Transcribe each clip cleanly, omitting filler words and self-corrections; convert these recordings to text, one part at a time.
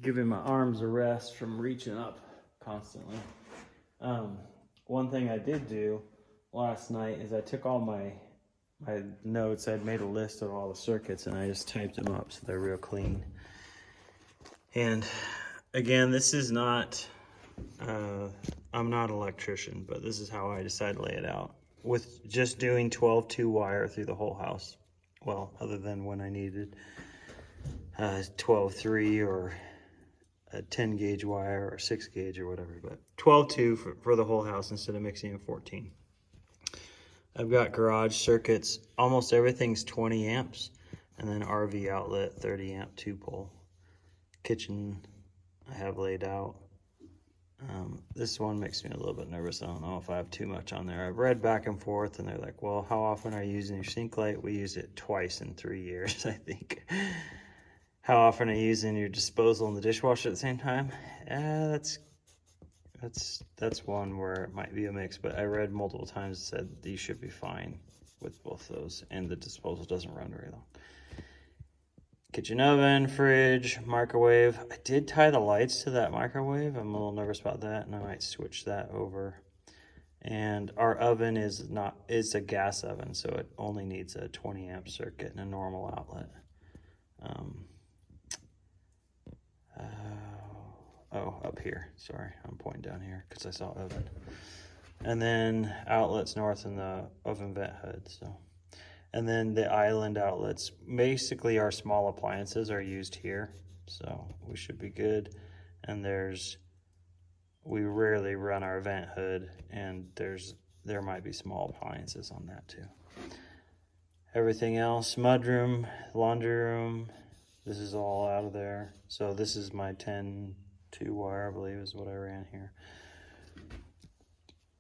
giving my arms a rest from reaching up constantly. One thing I did do last night is I took all my notes. I'd made a list of all the circuits and I just typed them up so they're real clean. And again, this is not, I'm not an electrician, but this is how I decided to lay it out. With just doing 12-2 wire through the whole house. Well, other than when I needed 12-3 or a 10 gauge wire or 6 gauge or whatever, but 12-2 for the whole house instead of mixing in 14. I've got garage circuits, almost everything's 20 amps, and then RV outlet 30 amp 2-pole. Kitchen I have laid out. This one makes me a little bit nervous. I don't know if I have too much on there. I've read back and forth and they're like, well, how often are you using your sink light? We use it twice in 3 years, I think. How often are you using your disposal and the dishwasher at the same time? That's one where it might be a mix, but I read multiple times that said these should be fine with both those, and the disposal doesn't run very long. Kitchen oven, fridge, microwave. I did tie the lights to that microwave. I'm a little nervous about that, and I might switch that over. And our oven is a gas oven, so it only needs a 20 amp circuit and a normal outlet. Up here, sorry, I'm pointing down here because I saw oven. And then outlets north in the oven vent hood, so. And then the island outlets, basically our small appliances are used here, so we should be good. And we rarely run our vent hood, and there might be small appliances on that too. Everything else, mudroom, laundry room, this is all out of there. So this is my 10-2 wire, I believe is what I ran here.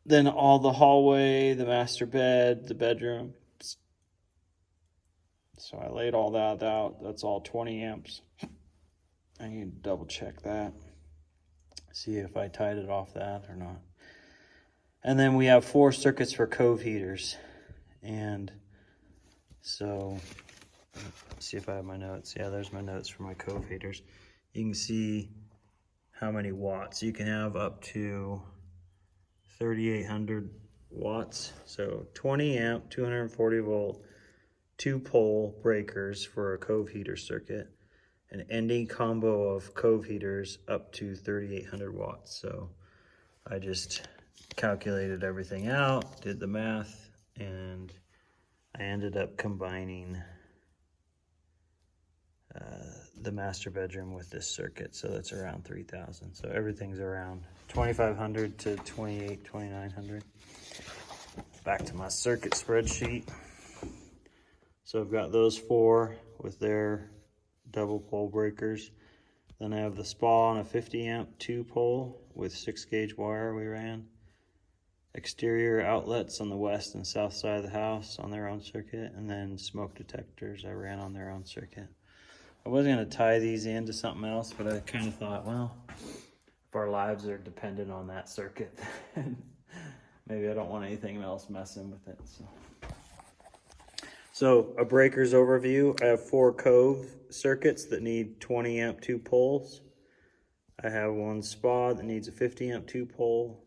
Then all the hallway, the master bed, the bedroom. So I laid all that out. That's all 20 amps. I need to double check that. See if I tied it off that or not. And then we have 4 circuits for cove heaters. And so, let's see if I have my notes. Yeah, there's my notes for my cove heaters. You can see how many watts. You can have up to 3,800 watts. So 20 amp, 240 volt, 2-pole breakers for a cove heater circuit, an ending combo of cove heaters up to 3,800 watts. So I just calculated everything out, did the math, and I ended up combining the master bedroom with this circuit. So that's around 3,000. So everything's around 2,500 to 2,900. Back to my circuit spreadsheet. So I've got those 4 with their double pole breakers. Then I have the spa on a 50 amp 2-pole with 6 gauge wire we ran. Exterior outlets on the west and south side of the house on their own circuit. And then smoke detectors I ran on their own circuit. I wasn't going to tie these into something else, but I kind of thought, well, if our lives are dependent on that circuit, maybe I don't want anything else messing with it. So a breakers overview, I have 4 cove circuits that need 20 amp 2 poles. I have 1 spa that needs a 50 amp 2 pole.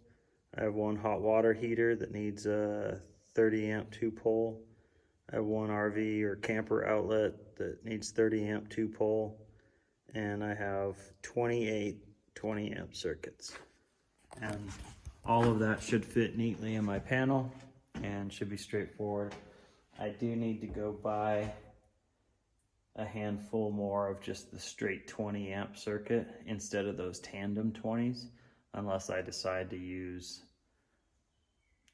I have 1 hot water heater that needs a 30 amp 2 pole. I have 1 RV or camper outlet that needs 30 amp 2 pole. And I have 28 20 amp circuits. And all of that should fit neatly in my panel and should be straightforward. I do need to go buy a handful more of just the straight 20 amp circuit instead of those tandem 20s, unless I decide to use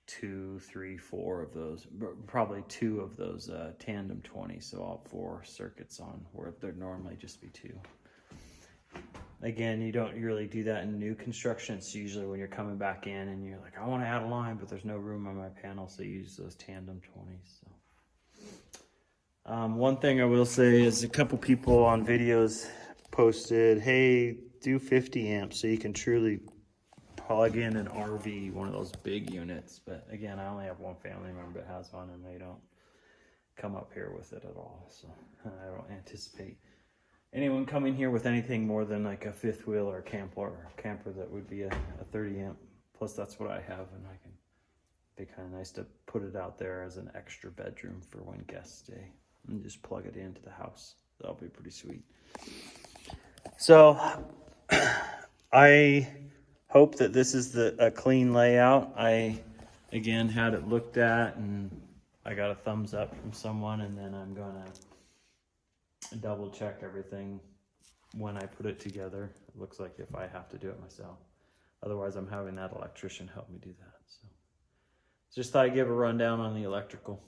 2, 3, 4 of those, probably 2 of those tandem 20s. So I'll have 4 circuits on where there'd normally just be 2. Again, you don't really do that in new construction. It's usually when you're coming back in and you're like, I want to add a line, but there's no room on my panel, so you use those tandem 20s. So. One thing I will say is a couple people on videos posted, hey, do 50 amps so you can truly plug in an RV, one of those big units. But again, I only have one family member that has one and they don't come up here with it at all. So I don't anticipate anyone coming here with anything more than like a fifth wheel or a camper that would be a 30 amp. Plus that's what I have, and I can be kind of nice to put it out there as an extra bedroom for when guests stay and just plug it into the house. That'll be pretty sweet. So I hope that this is a clean layout. I again had it looked at and I got a thumbs up from someone, and then I'm gonna double check everything when I put it together. It looks like if I have to do it myself. Otherwise, I'm having that electrician help me do that. So just thought I'd give a rundown on the electrical.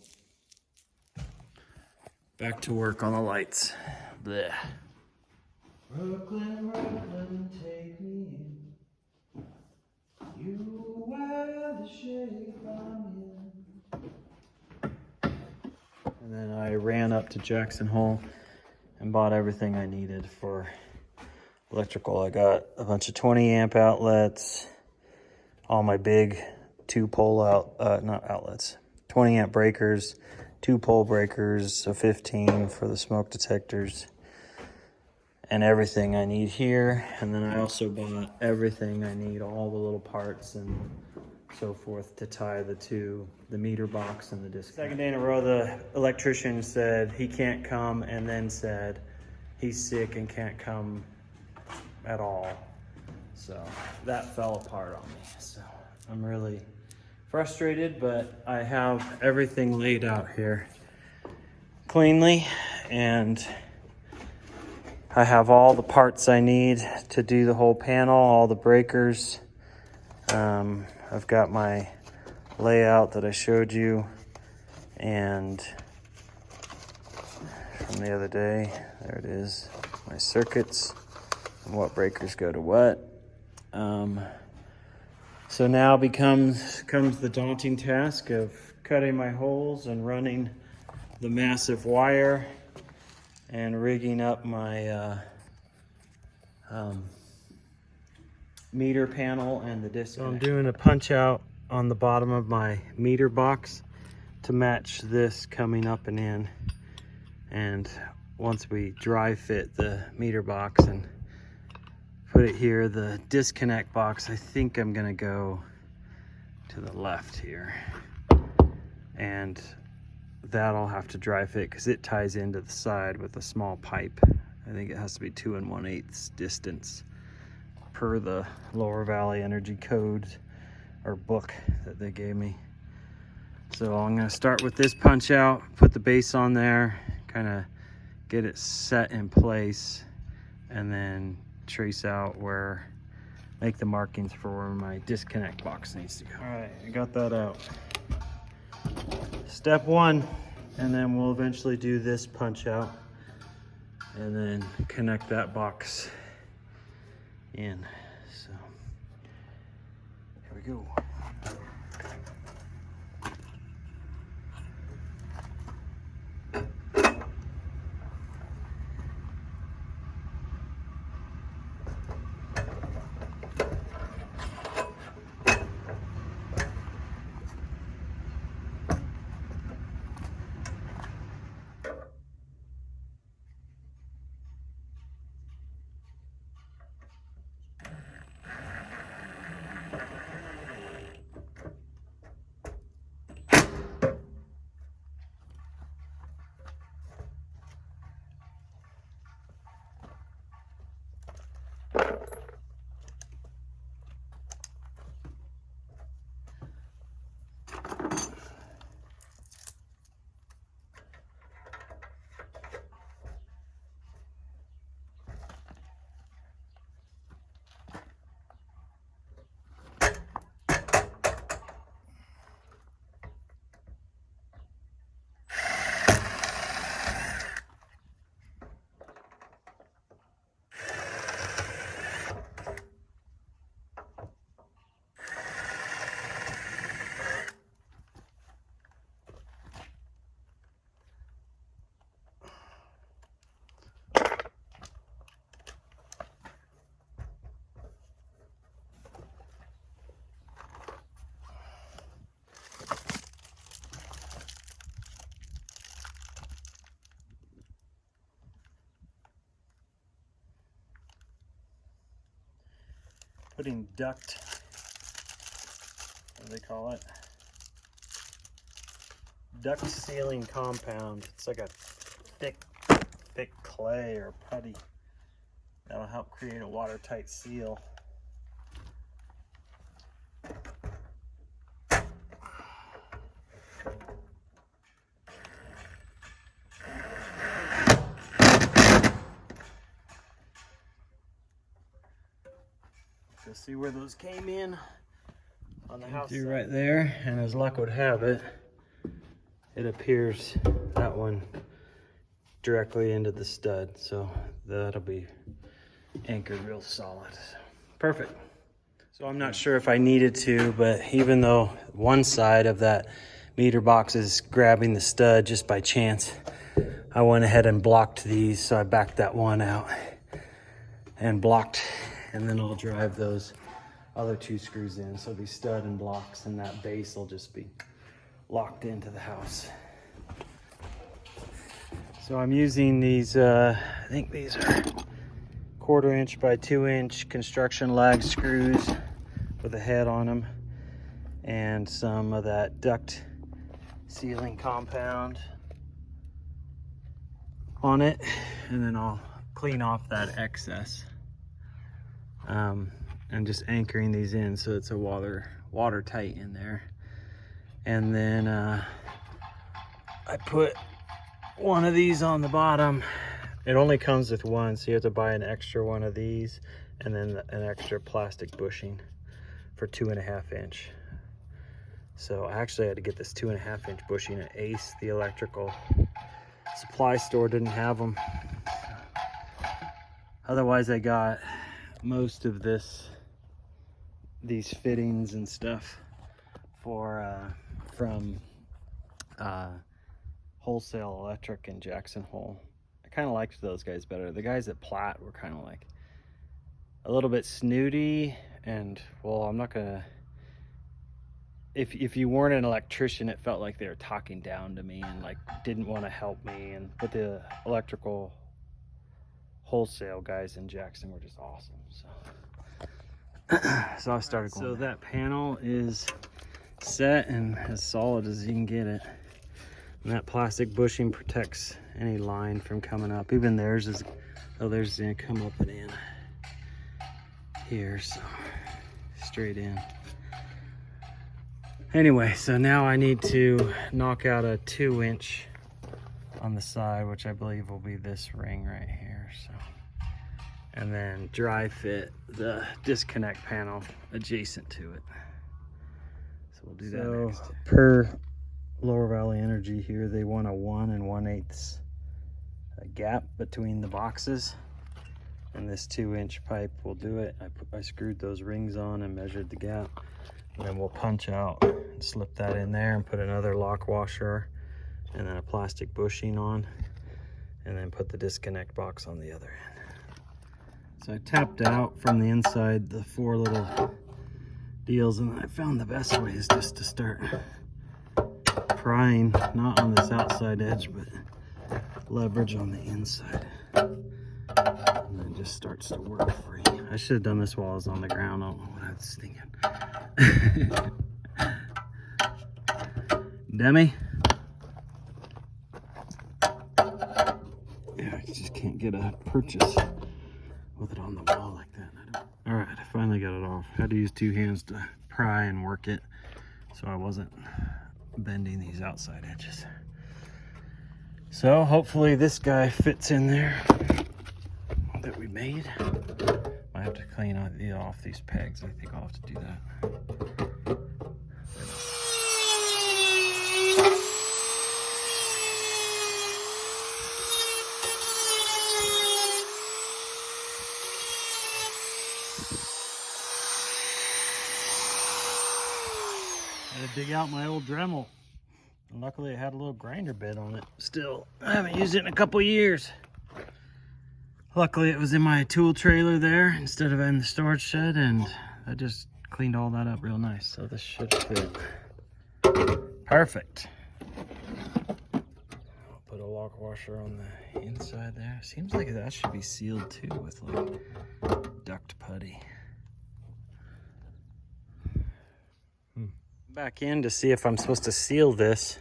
Back to work on the lights. Blech. Brooklyn, Brooklyn, take me in. You wear the shape I'm in. And then I ran up to Jackson Hole and bought everything I needed for electrical. I got a bunch of 20 amp outlets, all my big 20 amp breakers, 2 pole breakers, so 15 for the smoke detectors, and everything I need here. And then I also bought everything I need, all the little parts and so forth to tie the meter box and the disc. Second day in a row, the electrician said he can't come, and then said he's sick and can't come at all. So that fell apart on me. So I'm really frustrated, but I have everything laid out here cleanly, and I have all the parts I need to do the whole panel, all the breakers. I've got my layout that I showed you and from the other day. There it is, my circuits and what breakers go to what. So now comes the daunting task of cutting my holes and running the massive wire and rigging up my meter panel and the disc. So I'm doing a punch out on the bottom of my meter box to match this coming up and in. And once we dry fit the meter box and put it here, the disconnect box, I think I'm gonna go to the left here, and that I'll have to dry fit because it ties into the side with a small pipe. I think it has to be 2 1/8 distance per the Lower Valley Energy Code or book that they gave me. So I'm gonna start with this punch out, put the base on there, kind of get it set in place, and then trace out make the markings for where my disconnect box needs to go. All right, I got that out. Step 1, and then we'll eventually do this punch out and then connect that box in. So here we go. putting duct, what do they call it? Duct sealing compound. It's like a thick clay or putty that'll help create a watertight seal. You'll see where those came in on the house side. Right there, and as luck would have it, it appears that one directly into the stud, so that'll be anchored real solid. Perfect. So I'm not sure if I needed to, but even though one side of that meter box is grabbing the stud just by chance, I went ahead and blocked these. So I backed that one out and blocked, and then I'll drive those other two screws in. So it'll be stud and blocks, and that base will just be locked into the house. So I'm using these, I think these are 1/4 inch by 2 inch construction lag screws with a head on them, and some of that duct sealing compound on it, and then I'll clean off that excess, and just anchoring these in so it's a watertight in there. And then I put one of these on the bottom. It only comes with one, so you have to buy an extra one of these, and then an extra plastic bushing for 2.5 inch. So I actually had to get this 2.5 inch bushing at Ace. The electrical supply store didn't have them. Otherwise I got most of these fittings and stuff from Wholesale Electric in Jackson Hole. I kind of liked those guys better. The guys at Platt were kind of like a little bit snooty, and well, I'm not gonna, if you weren't an electrician, it felt like they were talking down to me and like didn't want to help me. But the electrical wholesale guys in Jackson were just awesome. So I started going. So that panel is set and as solid as you can get it. And that plastic bushing protects any line from coming up. Even theirs is, oh, theirs is gonna come up and in here, so straight in. Anyway, so now I need to knock out a 2 inch on the side, which I believe will be this ring right here. So, and then dry fit the disconnect panel adjacent to it. So we'll do that next. Per Lower Valley Energy here, they want a 1 1/8 gap between the boxes, and this 2 inch pipe will do it. I screwed those rings on and measured the gap, and then we'll punch out and slip that in there and put another lock washer and then a plastic bushing on, and then put the disconnect box on the other end. So I tapped out from the inside the 4 little deals, and I found the best way is just to start prying, not on this outside edge, but leverage on the inside. And then it just starts to work free. I should have done this while I was on the ground. I don't know what I was thinking. Demi? Yeah, I just can't get a purchase with it on the wall like that. All right, I finally got it off. Had to use 2 hands to pry and work it, so I wasn't bending these outside edges. So hopefully this guy fits in there that we made. I have to clean off these pegs. I think I'll have to do that. Had to dig out my old Dremel. And luckily it had a little grinder bit on it still. I haven't used it in a couple years. Luckily it was in my tool trailer there instead of in the storage shed, and I just cleaned all that up real nice. So this should fit. Perfect. I'll put a lock washer on the inside there. Seems like that should be sealed too with like duct putty. back in to see if I'm supposed to seal this.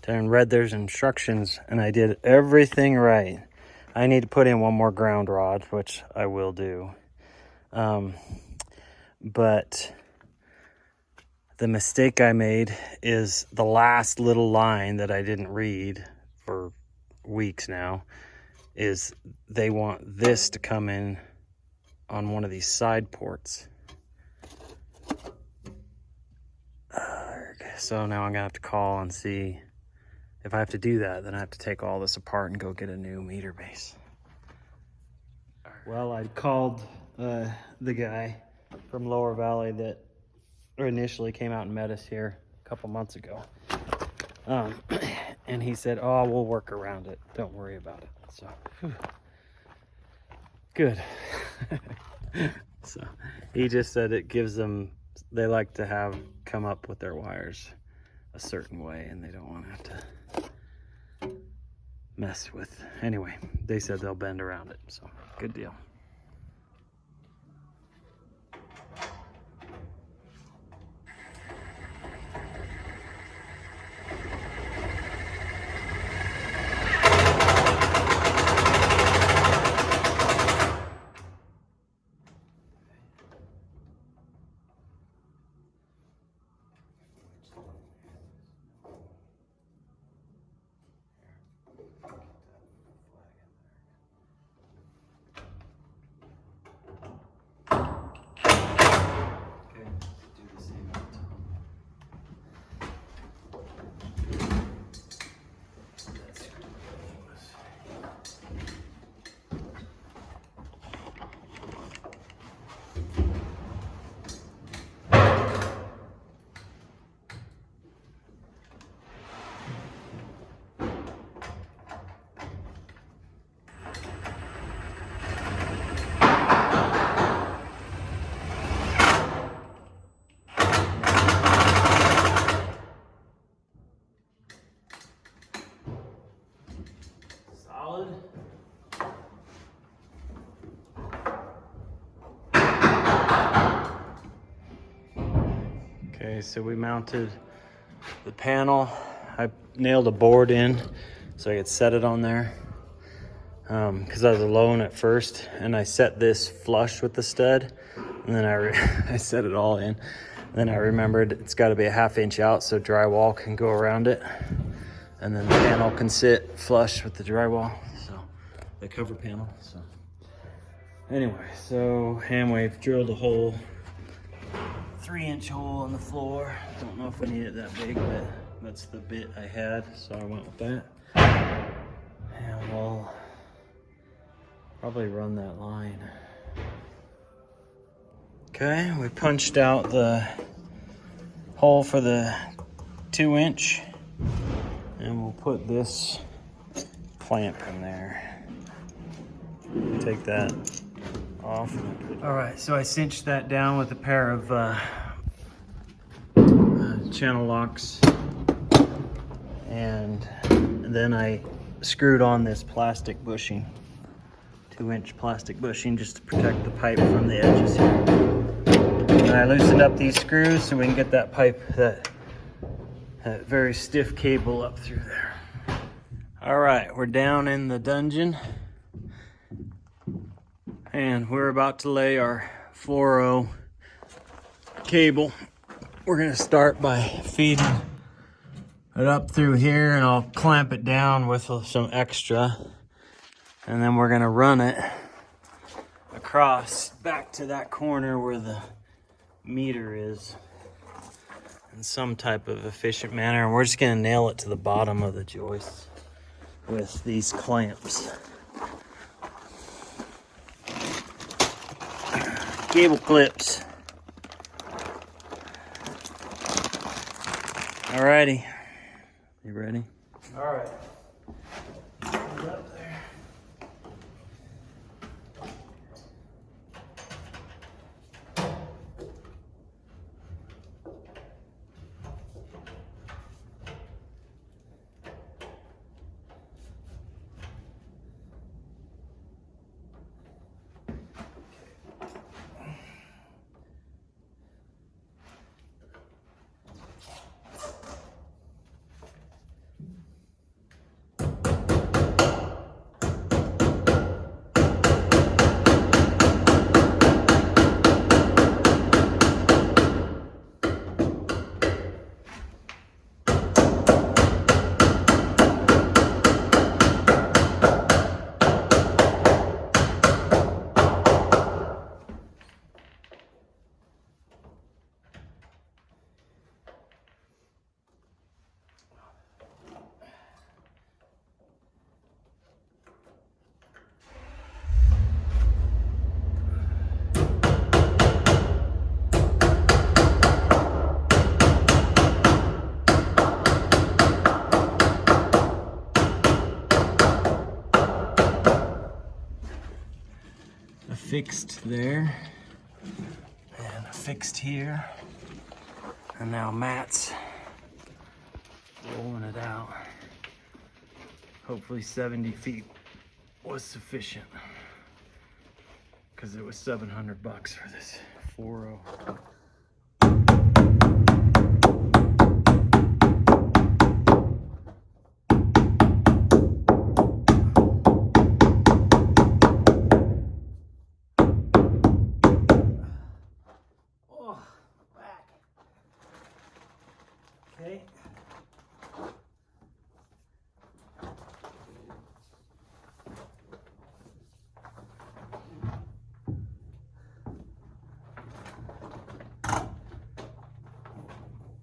And read there's instructions, and I did everything right. I need to put in one more ground rod, which I will do. But the mistake I made is the last little line that I didn't read for weeks now is they want this to come in on one of these side ports. So now I'm gonna have to call and see if I have to do that. Then I have to take all this apart and go get a new meter base. Well, I called the guy from Lower Valley that initially came out and met us here a couple months ago. And he said, oh, we'll work around it. Don't worry about it. So, whew. Good. So he just said it gives them, they like to have come up with their wires a certain way, and they don't want to have to mess with. Anyway, they said they'll bend around it. So good deal. Okay, so we mounted the panel. I nailed a board in so I could set it on there because I was alone at first, and I set this flush with the stud, and then I set it all in. Then I remembered it's got to be a 1/2 inch out so drywall can go around it, and then the panel can sit flush with the drywall, so the cover panel. So anyway, so Handwave drilled a hole, 3-inch hole in the floor. Don't know if we need it that big, but that's the bit I had, so I went with that. And we'll probably run that line. Okay, we punched out the hole for the 2-inch, and we'll put this clamp in there. Take that off. All right, so I cinched that down with a pair of channel locks, and then I screwed on this plastic bushing, 2-inch plastic bushing, just to protect the pipe from the edges here. And I loosened up these screws so we can get that pipe, that very stiff cable up through there. All right, we're down in the dungeon, and we're about to lay our fluoro cable. We're gonna start by feeding it up through here, and I'll clamp it down with some extra, and then we're gonna run it across back to that corner where the meter is in some type of efficient manner. And we're just gonna nail it to the bottom of the joists with these clamps. Cable clips. Alrighty, you ready? All right. Put it up there. fixed there and fixed here. And now Matt's rolling it out. Hopefully 70 feet was sufficient because it was $700 for this 4.0. Okay.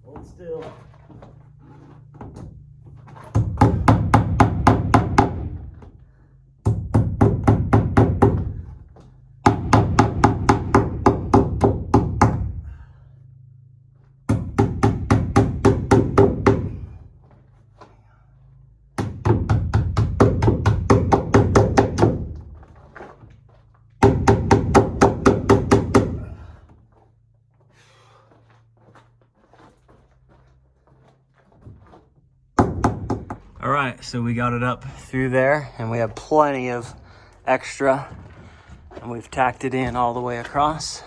Hold still. All right, so we got it up through there and we have plenty of extra and we've tacked it in all the way across.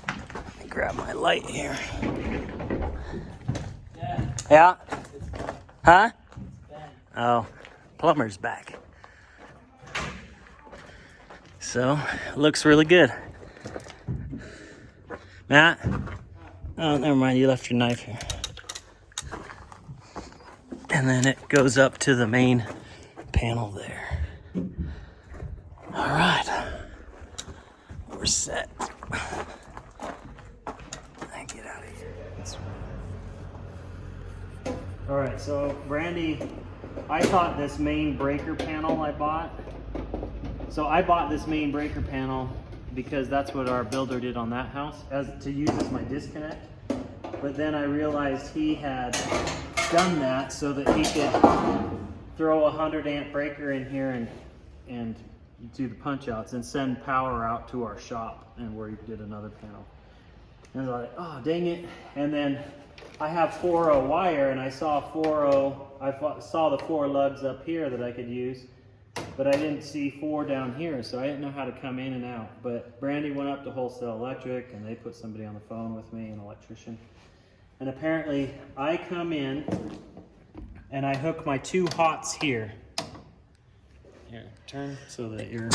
Let me grab my light here. Yeah? Huh? Oh, plumber's back. So, looks really good. Matt? Oh, never mind, you left your knife here. And then it goes up to the main panel there. All right, we're set. Get out of here. All right, so Brandy, I thought this main breaker panel I bought. So I bought this main breaker panel because that's what our builder did on that house, as to use as my disconnect. But then I realized he had done that so that he could throw a 100-amp breaker in here and do the punch outs and send power out to our shop and where he did another panel. And I was like, oh, dang it. And then I have 4.0 wire and I saw 4.0, I saw the 4 lugs up here that I could use, but I didn't see 4 down here, so I didn't know how to come in and out. But Brandy went up to Wholesale Electric and they put somebody on the phone with me, an electrician. And apparently I come in and I hook my 2 hots here. Here, turn so that you're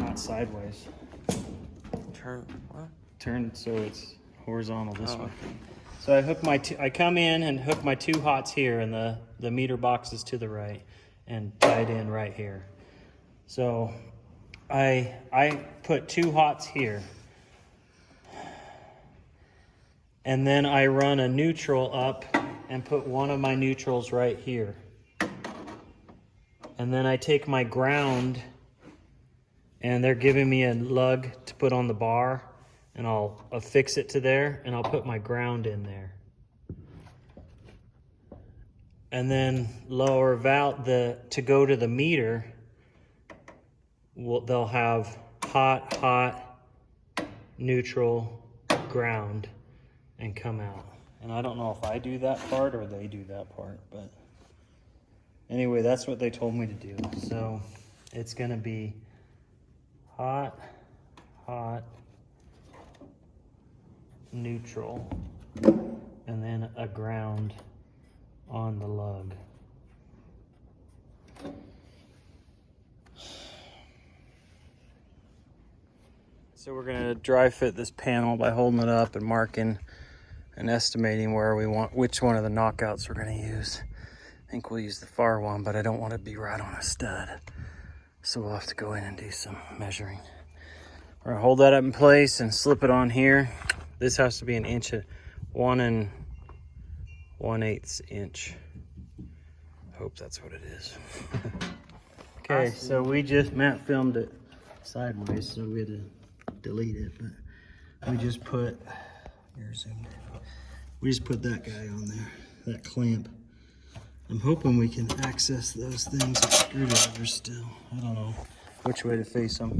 not sideways. Turn what? Turn so it's horizontal this way. So I hook my I come in and hook my 2 hots here, and the meter box is to the right and tied in right here. So I put 2 hots here. And then I run a neutral up and put one of my neutrals right here. And then I take my ground, and they're giving me a lug to put on the bar, and I'll affix it to there, and I'll put my ground in there. And then lower valve, to go to the meter, they'll have hot, neutral, ground, and come out. And I don't know if I do that part or they do that part, but anyway, that's what they told me to do. So it's gonna be hot, neutral, and then a ground on the lug. So we're gonna dry fit this panel by holding it up and marking and estimating where we want, which one of the knockouts we're gonna use. I think we'll use the far one, but I don't want to be right on a stud. So we'll have to go in and do some measuring. We're gonna hold that up in place and slip it on here. This has to be 1 1/8 inch. Hope that's what it is. Okay, so Matt filmed it sideways, so we had to delete it, but we just put, we just put that guy on there, that clamp. I'm hoping we can access those things with screwdrivers still. I don't know which way to face them.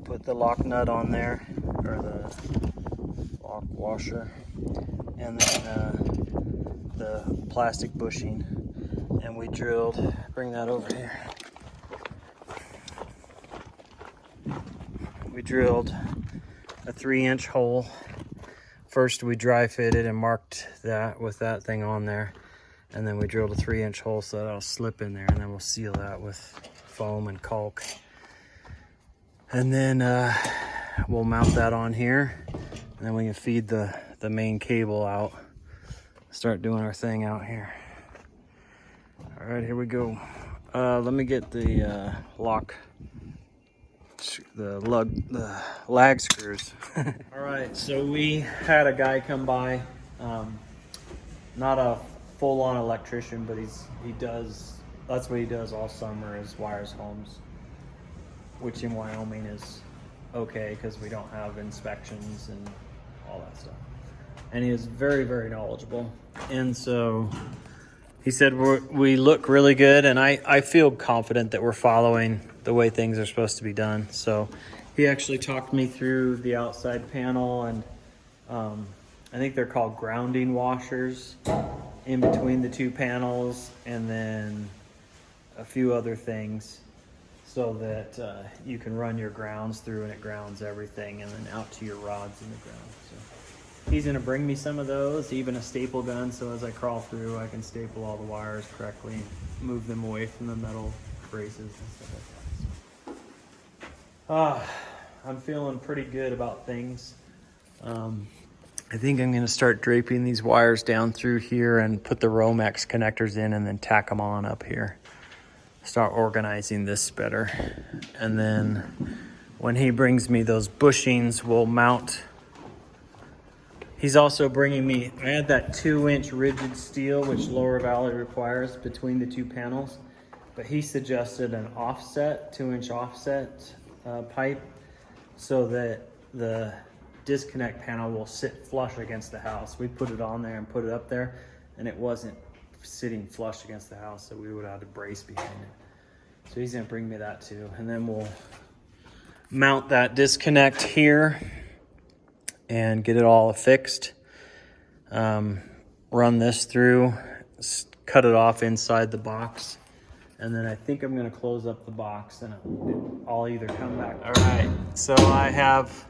put the lock nut on there, or the lock washer, and then the plastic bushing, and we drilled, bring that over here. We drilled a 3-inch hole. First we dry fitted and marked that with that thing on there, and then we drilled a 3-inch hole so that'll slip in there, and then we'll seal that with foam and caulk. And then we'll mount that on here, and then we can feed the main cable out, start doing our thing out here. All right, here we go. Let me get the the lag screws. All right, so we had a guy come by, not a full-on electrician, but that's what he does all summer, is wires homes, which in Wyoming is okay because we don't have inspections and all that stuff. And he is very, very knowledgeable. And so he said we look really good, and I feel confident that we're following the way things are supposed to be done. So he actually talked me through the outside panel, and I think they're called grounding washers in between the two panels, and then a few other things so that you can run your grounds through and it grounds everything, and then out to your rods in the ground. So he's gonna bring me some of those, even a staple gun, so as I crawl through I can staple all the wires correctly, move them away from the metal braces and stuff like that. I'm feeling pretty good about things. I think I'm gonna start draping these wires down through here and put the Romex connectors in, and then tack them on up here. Start organizing this better. And then when he brings me those bushings, we'll mount. He's also bringing me, I had that 2-inch rigid steel, which Lower Valley requires, between the two panels, but he suggested an offset, 2-inch offset pipe, so that the disconnect panel will sit flush against the house. We put it on there and put it up there, and it wasn't sitting flush against the house, so we would have to brace behind it. So he's gonna bring me that too, and then we'll mount that disconnect here and get it all fixed. Run this through, cut it off inside the box, and then I think I'm gonna close up the box, and I'll either come back. All right, so I have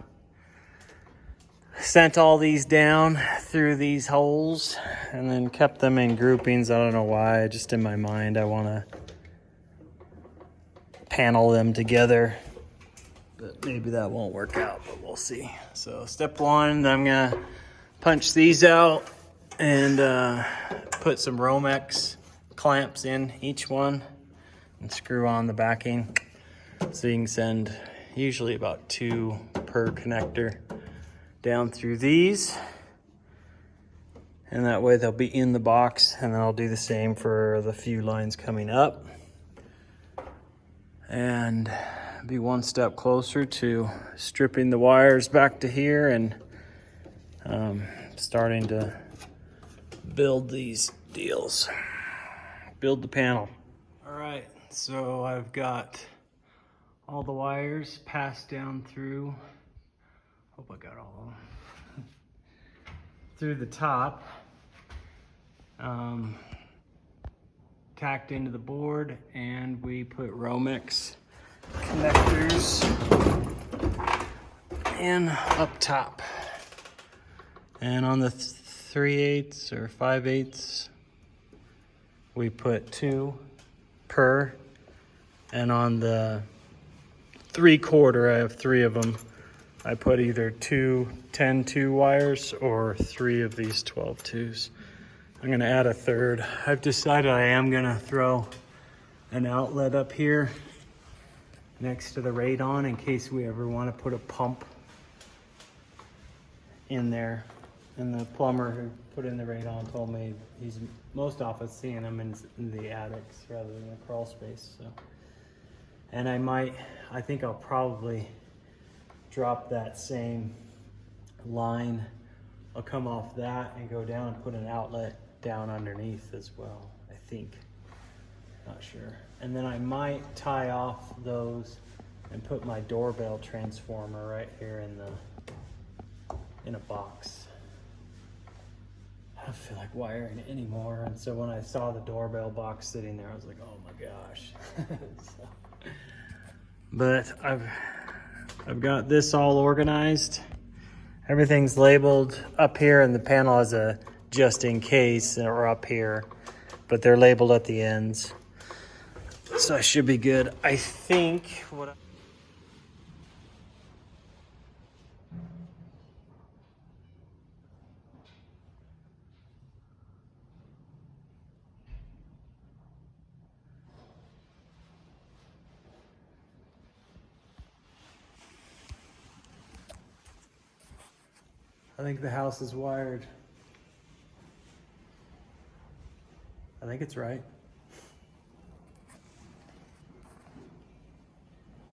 sent all these down through these holes and then kept them in groupings. I don't know why, just in my mind I want to panel them together, but maybe that won't work out, but we'll see. So step one, I'm gonna punch these out and put some Romex clamps in each one and screw on the backing, so you can send usually about 2 per connector down through these, and that way they'll be in the box. And then I'll do the same for the few lines coming up, and be one step closer to stripping the wires back to here and starting to build these deals, build the panel. All right, so I've got all the wires passed down through, hope I got all of them, through the top, tacked into the board, and we put Romex connectors in up top. And on the 3/8 or 5/8, we put 2 per, and on the 3/4, I have 3 of them, I put either 2 10-2 wires or 3 of these 12-2s. I'm gonna add a third. I've decided I am gonna throw an outlet up here next to the radon in case we ever want to put a pump in there. And the plumber who put in the radon told me he's most often seeing them in the attics rather than the crawl space. So, and I think I'll probably drop that same line. I'll come off that and go down and put an outlet down underneath as well, I think. Not sure. And then I might tie off those and put my doorbell transformer right here in a box. I don't feel like wiring it anymore, and so when I saw the doorbell box sitting there, I was like, oh my gosh. So, but I've got this all organized. Everything's labeled up here, and the panel has a just in case, or up here, but they're labeled at the ends. So I should be good. I think what I think the house is wired. I think it's right.